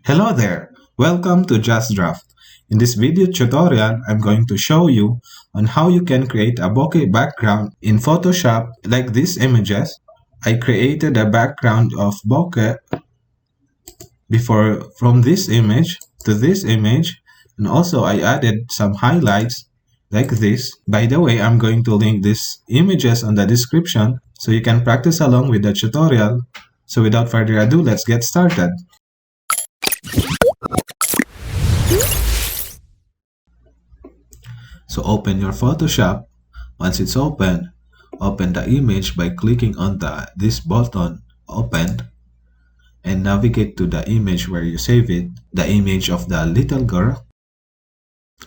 Hello there! Welcome to JAZDRAFT. In this video tutorial, I'm going to show you on how you can create a bokeh background in Photoshop like these images. I created a background of bokeh before from this image to this image, and also I added some highlights like this. By the way, I'm going to link these images on the description so you can practice along with the tutorial. So without further ado, let's get started. So open your Photoshop. Once it's open, open the image by clicking on this button, open, and navigate to the image where you save it, the image of the little girl.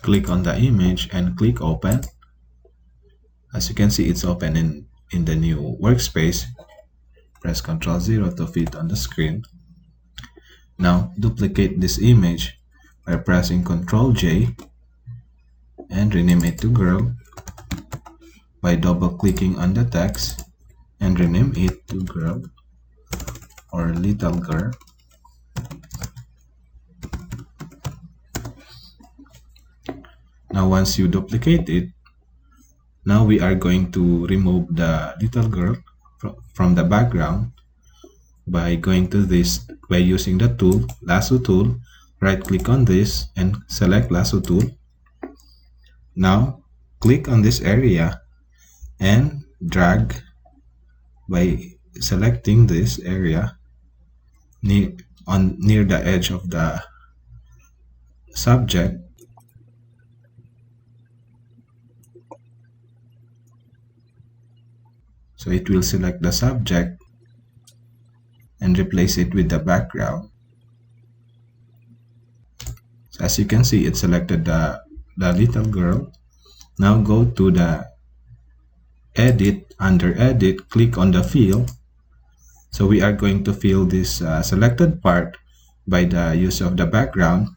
Click on the image and click open. As you can see, it's open in the new workspace. Press Ctrl 0 to fit on the screen. Now duplicate this image by pressing Ctrl J and rename it to girl by double clicking on the text and rename it to girl or little girl. Now once you duplicate it, now we are going to remove the little girl from the background by going to this, by using the tool, lasso tool. Right click on this and select lasso tool. Now click on this area and drag by selecting this area near the edge of the subject. So it will select the subject and replace it with the background. So as you can see, it selected the little girl. Now go to the edit, under edit, click on the fill. So we are going to fill this selected part by the use of the background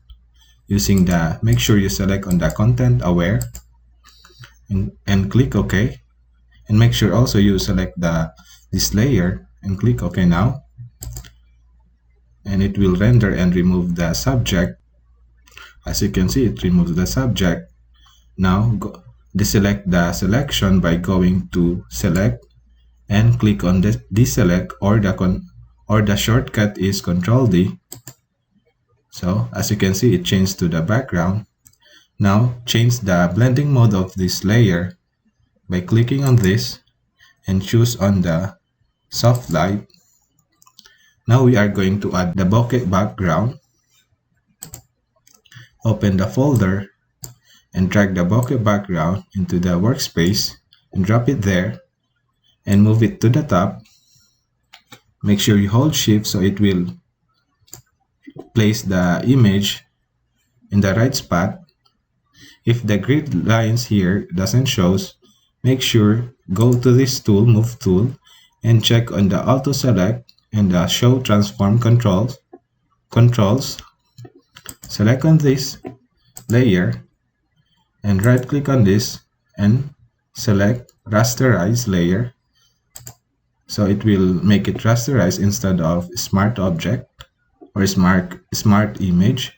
using the, make sure you select on the content aware and click OK, and make sure also you select this layer and click OK now, and it will render and remove the subject. As you can see, it removes the subject. Now deselect the selection by going to select and click on the deselect, or the shortcut is Ctrl D. So as you can see, it changed to the background. Now change the blending mode of this layer by clicking on this and choose on the soft light. Now we are going to add the bokeh background. Open the folder and drag the bokeh background into the workspace and drop it there and move it to the top. Make sure you hold shift so it will place the image in the right spot. If the grid lines here doesn't show, make sure go to this tool, move tool, and check on the auto select and the show transform controls. Select on this layer and right click on this and select rasterize layer, so it will make it rasterize instead of smart object or smart image.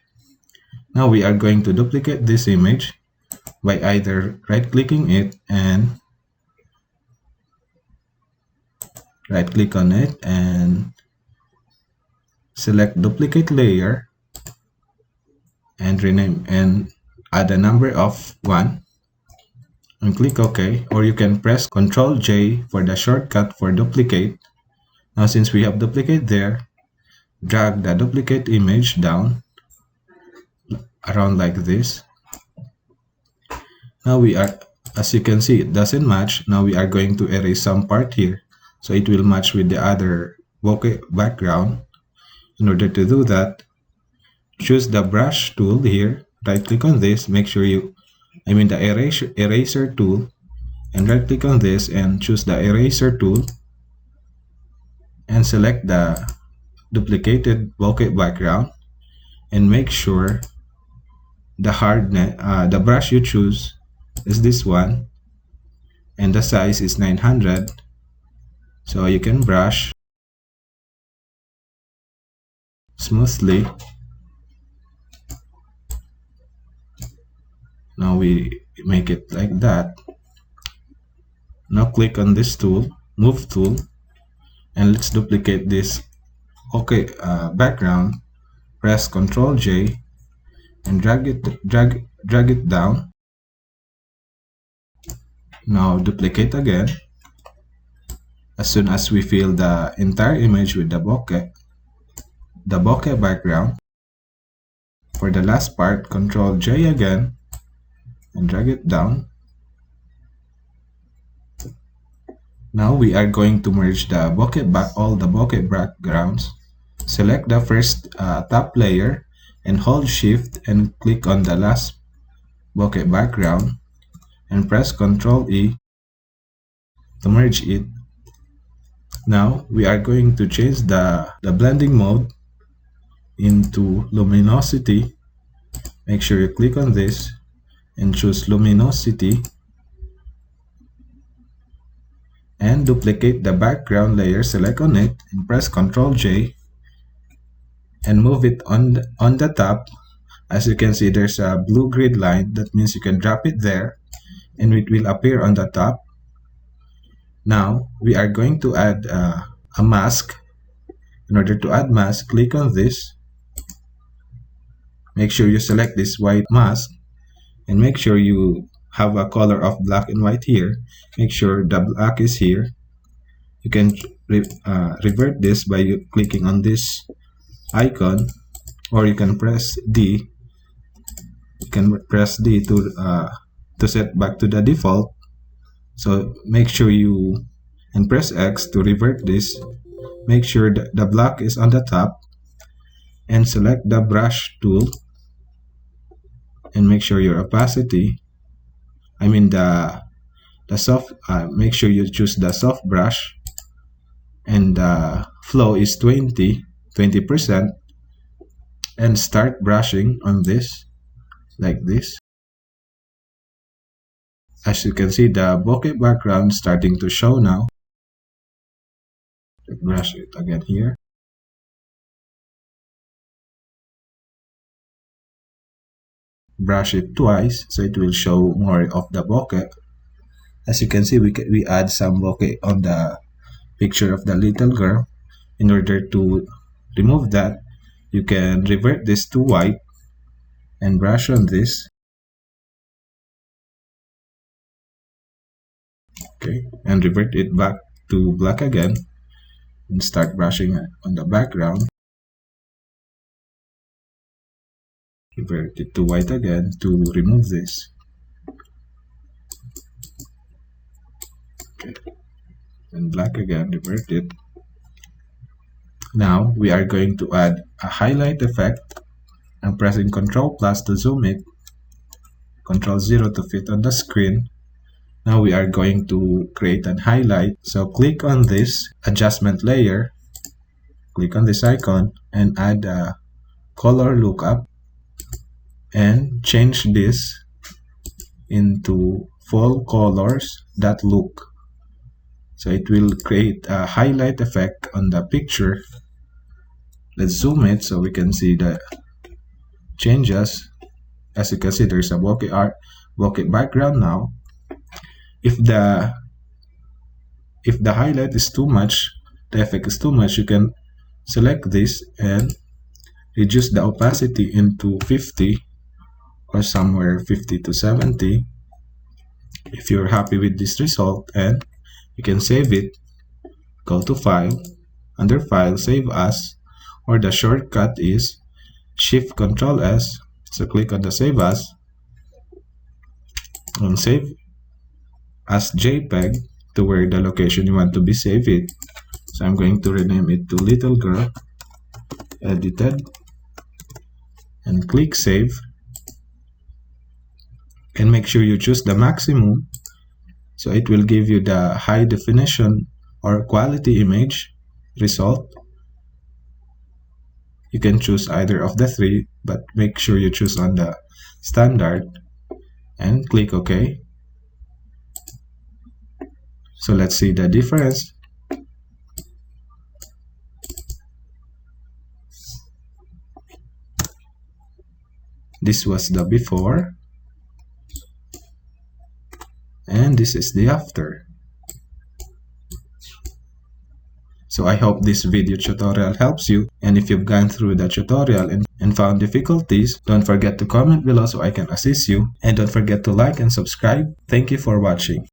Now we are going to duplicate this image by either right clicking it and right click on it and select duplicate layer and rename and add a number of 1 and click OK, or you can press Ctrl J for the shortcut for duplicate. Now since we have duplicate there, drag the duplicate image down around like this. Now we are, as you can see, it doesn't match. Now we are going to erase some part here so it will match with the other bokeh background. In order to do that, choose the brush tool here, right click on this, make sure the eraser tool, and right click on this and choose the eraser tool and select the duplicated bokeh background and make sure the hardness, the brush you choose is this one and the size is 900. So you can brush smoothly Now we make it like that. Now click on this tool, move tool, and let's duplicate this Bokeh background. Press Ctrl J and drag it down. Now duplicate again. As soon as we fill the entire image with the bokeh background, for the last part, Ctrl J again and drag it down. Now we are going to merge the all the bokeh backgrounds. Select the first top layer and hold Shift and click on the last bokeh background and press Ctrl E to merge it. Now we are going to change the blending mode into luminosity. Make sure you click on this and choose luminosity and duplicate the background layer. Select on it and press Ctrl J and move it on the top. As you can see, there's a blue grid line. That means you can drop it there and it will appear on the top. Now we are going to add a mask. In order to add mask, click on this. Make sure you select this white mask and make sure you have a color of black and white here. Make sure the black is here. You can revert this by clicking on this icon, or you can press D. You can press D to set back to the default. So make sure you and press X to revert this. Make sure that the black is on the top and select the brush tool and make sure your opacity, I mean the soft, make sure you choose the soft brush and the flow is 20% and start brushing on this like this. As you can see, the bokeh background starting to show now. Brush it again here. Brush it twice so it will show more of the bokeh. As you can see, we add some bokeh on the picture of the little girl. In order to remove that, you can revert this to white and brush on this. Okay, and revert it back to black again and start brushing on the background. Revert it to white again to remove this. Okay, and black again, revert it. Now we are going to add a highlight effect. I'm pressing Ctrl plus to zoom it, Ctrl 0 to fit on the screen. Now we are going to create an highlight. So click on this adjustment layer, click on this icon and add a color lookup and change this into full colors.look. So it will create a highlight effect on the picture. Let's zoom it so we can see the changes. As you can see, there's a bokeh background now. If the highlight is too much, the effect is too much, you can select this and reduce the opacity into 50 or somewhere 50 to 70 if you're happy with this result, and you can save it. Go to File, under File, Save As, or the shortcut is Shift Ctrl S. So click on the Save As and save as JPEG to where the location you want to be saved it. So I'm going to rename it to Little Girl Edited and click Save. And make sure you choose the maximum so it will give you the high definition or quality image result. You can choose either of the three, but make sure you choose on the standard and click OK. So let's see the difference. This was the before And this is the after. So I hope this video tutorial helps you, and if you've gone through the tutorial and found difficulties, don't forget to comment below so I can assist you, and don't forget to like and subscribe. Thank you for watching.